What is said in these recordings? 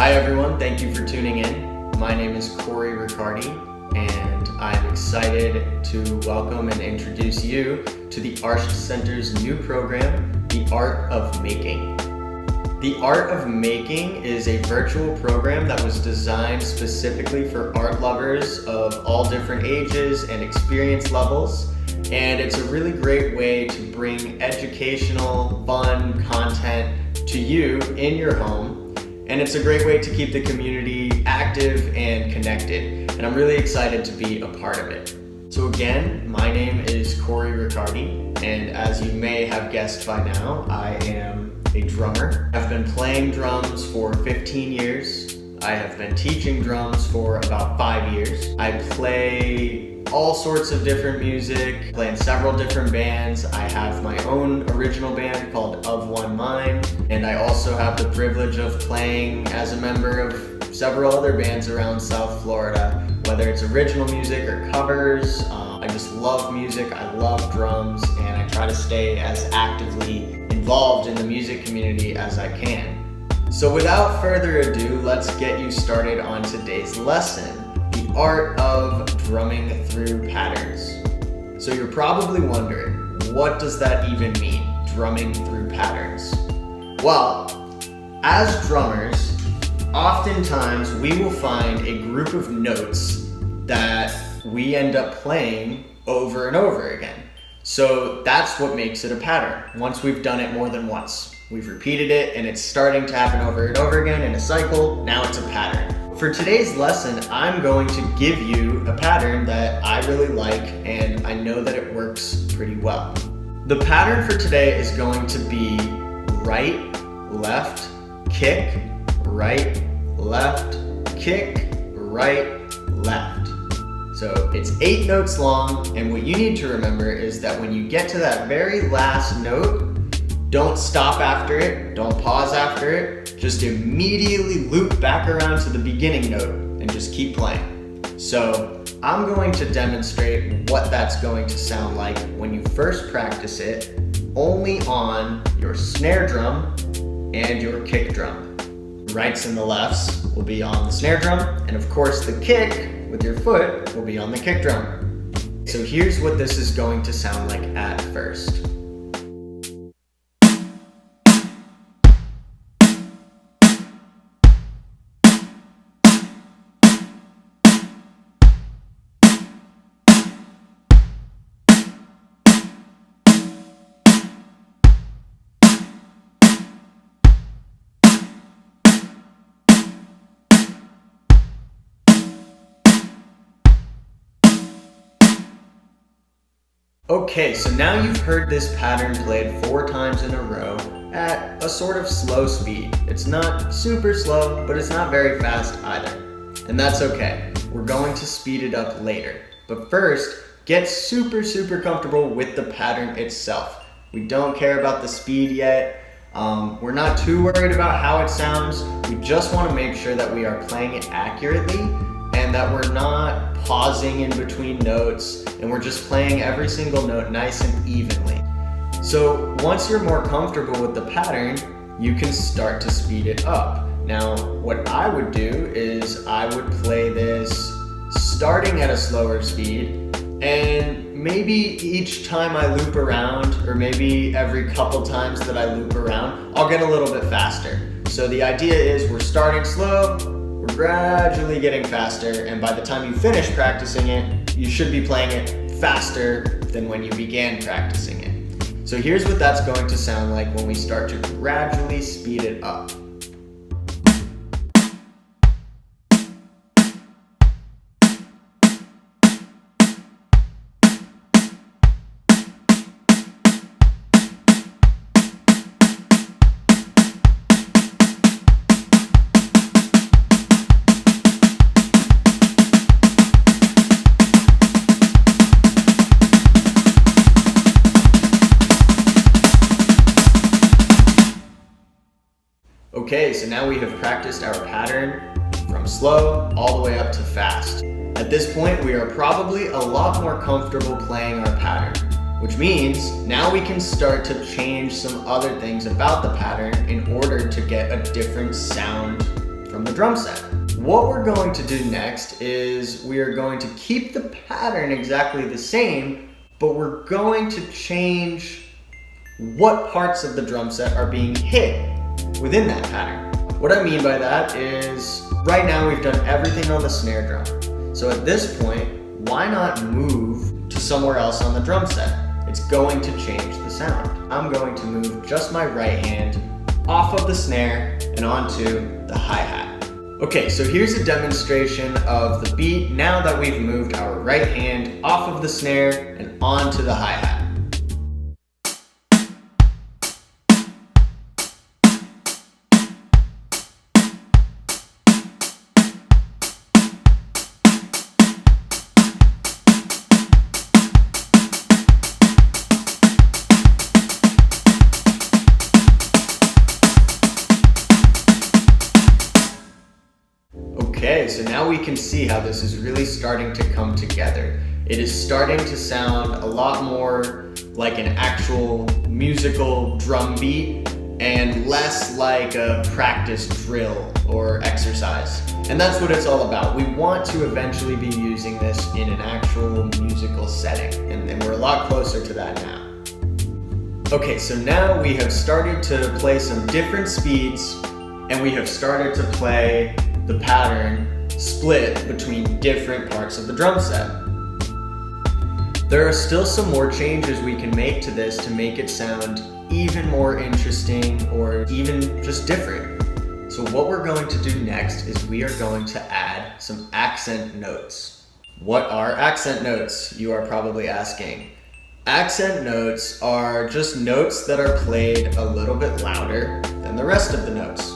Hi everyone, thank you for tuning in. My name is Cory Ricardy, and I'm excited to welcome and introduce you to the Arts Center's new program, The Art of Making. The Art of Making is a virtual program that was designed specifically for art lovers of all different ages and experience levels, and it's a really great way to bring educational, fun content to you in your home. And it's a great way to keep the community active and connected. And I'm really excited to be a part of it. So again, my name is Cory Ricardy, and as you may have guessed by now, I am a drummer. I've been playing drums for 15 years. I have been teaching drums for about 5 years. I play all sorts of different music, play in several different bands. I have my own original band called Of One Mind, and I also have the privilege of playing as a member of several other bands around South Florida, whether it's original music or covers. I just love music, I love drums, and I try to stay as actively involved in the music community as I can. So without further ado, let's get you started on today's lesson. The art of drumming through patterns. So you're probably wondering, what does that even mean, drumming through patterns? Well, as drummers, oftentimes we will find a group of notes that we end up playing over and over again. So that's what makes it a pattern. Once we've done it more than once, we've repeated it and it's starting to happen over and over again in a cycle, now it's a pattern. For today's lesson, I'm going to give you a pattern that I really like, and I know that it works pretty well. The pattern for today is going to be right, left, kick, right, left, kick, right, left. So it's 8 notes long, and what you need to remember is that when you get to that very last note, don't stop after it, don't pause after it, just immediately loop back around to the beginning note and just keep playing. So I'm going to demonstrate what that's going to sound like when you first practice it only on your snare drum and your kick drum. The rights and the lefts will be on the snare drum, and of course the kick with your foot will be on the kick drum. So here's what this is going to sound like at first. Okay, so now you've heard this pattern played 4 times in a row at a sort of slow speed. It's not super slow, but it's not very fast either. And that's okay. We're going to speed it up later. But first, get super comfortable with the pattern itself. We don't care about the speed yet. We're not too worried about how it sounds. We just want to make sure that we are playing it accurately and that we're not pausing in between notes, and we're just playing every single note nice and evenly. So once you're more comfortable with the pattern, you can start to speed it up. Now, what I would do is I would play this starting at a slower speed, and maybe each time I loop around, or maybe every couple times that I loop around, I'll get a little bit faster. So the idea is we're starting slow, we're gradually getting faster, and by the time you finish practicing it, you should be playing it faster than when you began practicing it. So here's what that's going to sound like when we start to gradually speed it up. Okay, so now we have practiced our pattern from slow all the way up to fast. At this point, we are probably a lot more comfortable playing our pattern, which means now we can start to change some other things about the pattern in order to get a different sound from the drum set. What we're going to do next is we are going to keep the pattern exactly the same, but we're going to change what parts of the drum set are being hit within that pattern. What I mean by that is right now we've done everything on the snare drum. So at this point, why not move to somewhere else on the drum set? It's going to change the sound. I'm going to move just my right hand off of the snare and onto the hi-hat. Okay, so here's a demonstration of the beat now that we've moved our right hand off of the snare and onto the hi-hat. Okay, so now we can see how this is really starting to come together. It is starting to sound a lot more like an actual musical drum beat and less like a practice drill or exercise. And that's what it's all about. We want to eventually be using this in an actual musical setting, and we're a lot closer to that now. Okay, so now we have started to play some different speeds, and we have started to play the pattern split between different parts of the drum set. There are still some more changes we can make to this to make it sound even more interesting or even just different. So what we're going to do next is we are going to add some accent notes. What are accent notes, you are probably asking? Accent notes are just notes that are played a little bit louder than the rest of the notes.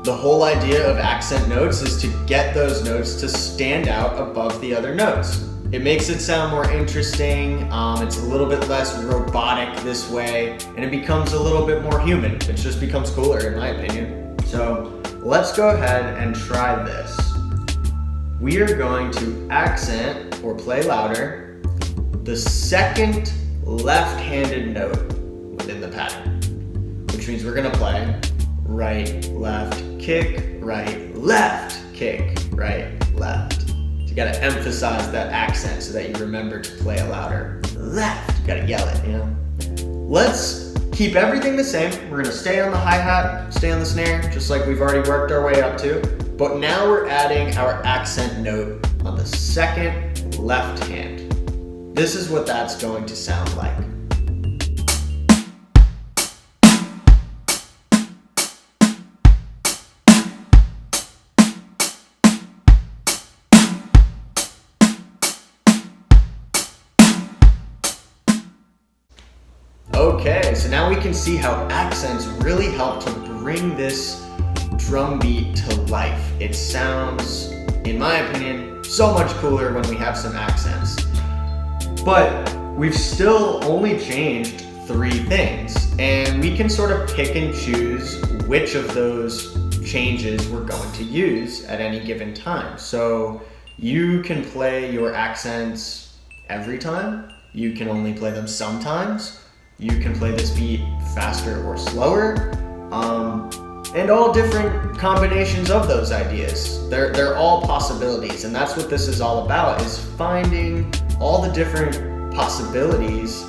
The whole idea of accent notes is to get those notes to stand out above the other notes. It makes it sound more interesting, it's a little bit less robotic this way, and it becomes a little bit more human. It just becomes cooler in my opinion. So let's go ahead and try this. We are going to accent, or play louder, the second left-handed note within the pattern, which means we're gonna play right, left, kick, right, left, kick, right, left. So you gotta emphasize that accent so that you remember to play it louder. Left, you gotta yell it, you know? Let's keep everything the same. We're gonna stay on the hi-hat, stay on the snare, just like we've already worked our way up to. But now we're adding our accent note on the second left hand. This is what that's going to sound like. Okay, so now we can see how accents really help to bring this drum beat to life. It sounds, in my opinion, so much cooler when we have some accents. But we've still only changed 3 things, and we can sort of pick and choose which of those changes we're going to use at any given time. So you can play your accents every time, you can only play them sometimes, you can play this beat faster or slower, and all different combinations of those ideas. They're all possibilities, and that's what this is all about, is finding all the different possibilities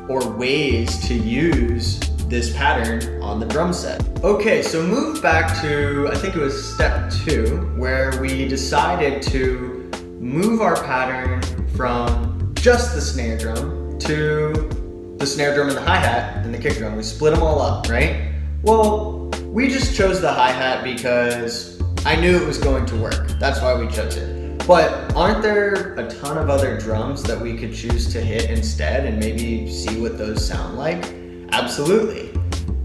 or ways to use this pattern on the drum set. Okay, so move back to, I think it was step 2, where we decided to move our pattern from just the snare drum to the snare drum and the hi-hat and the kick drum. We split them all up, right? Well, we just chose the hi-hat because I knew it was going to work. That's why we chose it. But aren't there a ton of other drums that we could choose to hit instead and maybe see what those sound like? Absolutely.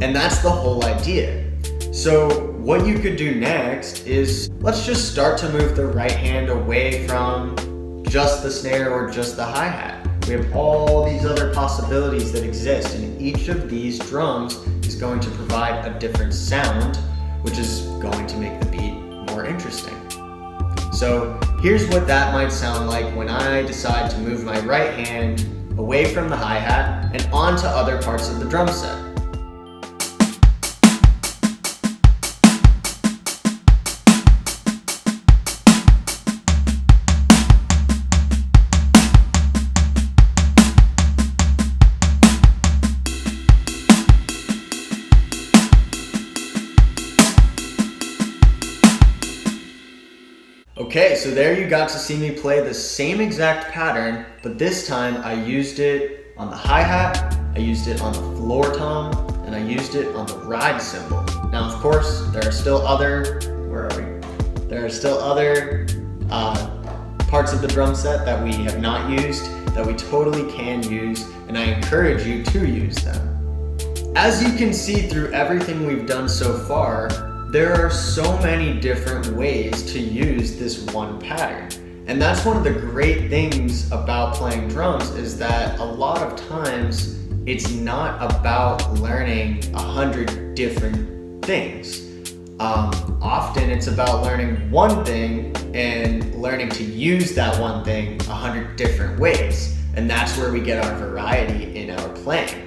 And that's the whole idea. So what you could do next is, let's just start to move the right hand away from just the snare or just the hi-hat. We have all these other possibilities that exist, and each of these drums is going to provide a different sound, which is going to make the beat more interesting. So here's what that might sound like when I decide to move my right hand away from the hi-hat and onto other parts of the drum set. Okay, so there you got to see me play the same exact pattern, but this time I used it on the hi-hat, I used it on the floor tom, and I used it on the ride cymbal. Now, of course, there are still other, There are still other parts of the drum set that we have not used that we totally can use, and I encourage you to use them. As you can see through everything we've done so far, there are so many different ways to use this one pattern. And that's one of the great things about playing drums, is that a lot of times it's not about learning 100 different things. Often it's about learning one thing and learning to use that one thing 100 different ways. And that's where we get our variety in our playing.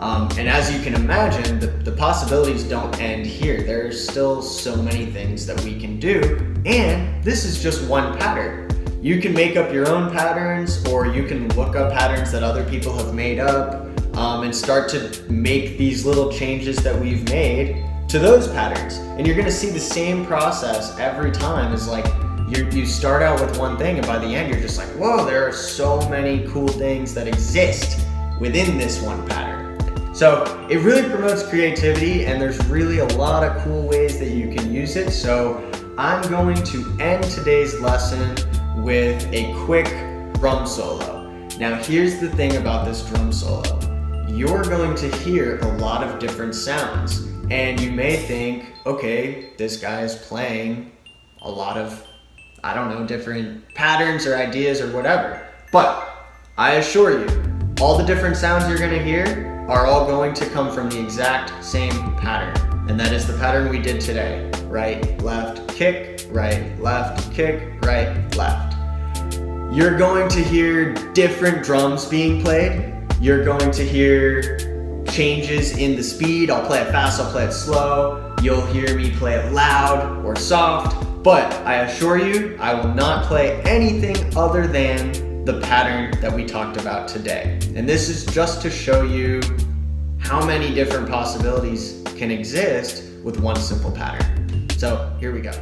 And as you can imagine, the possibilities don't end here. There's still so many things that we can do, and this is just one pattern. You can make up your own patterns, or you can look up patterns that other people have made up, and start to make these little changes that we've made to those patterns. And you're gonna see the same process every time. Is like, you start out with one thing, and by the end you're just like, whoa, there are so many cool things that exist within this one pattern. So it really promotes creativity, and there's really a lot of cool ways that you can use it. So I'm going to end today's lesson with a quick drum solo. Now here's the thing about this drum solo. You're going to hear a lot of different sounds, and you may think, okay, this guy's playing a lot of, I don't know, different patterns or ideas or whatever. But I assure you, all the different sounds you're gonna hear are all going to come from the exact same pattern. And that is the pattern we did today. Right, left, kick, right, left, kick, right, left. You're going to hear different drums being played. You're going to hear changes in the speed. I'll play it fast, I'll play it slow. You'll hear me play it loud or soft, but I assure you, I will not play anything other than the pattern that we talked about today. And this is just to show you how many different possibilities can exist with one simple pattern. So here we go.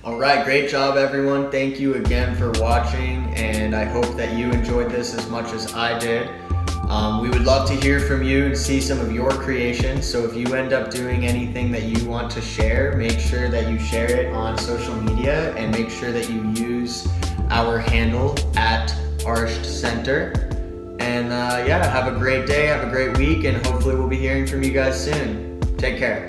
Alright, great job everyone. Thank you again for watching, and I hope that you enjoyed this as much as I did. We would love to hear from you and see some of your creations, so if you end up doing anything that you want to share, make sure that you share it on social media, and make sure that you use our handle at @ArshedCenter. And yeah, have a great day, have a great week, and hopefully we'll be hearing from you guys soon. Take care.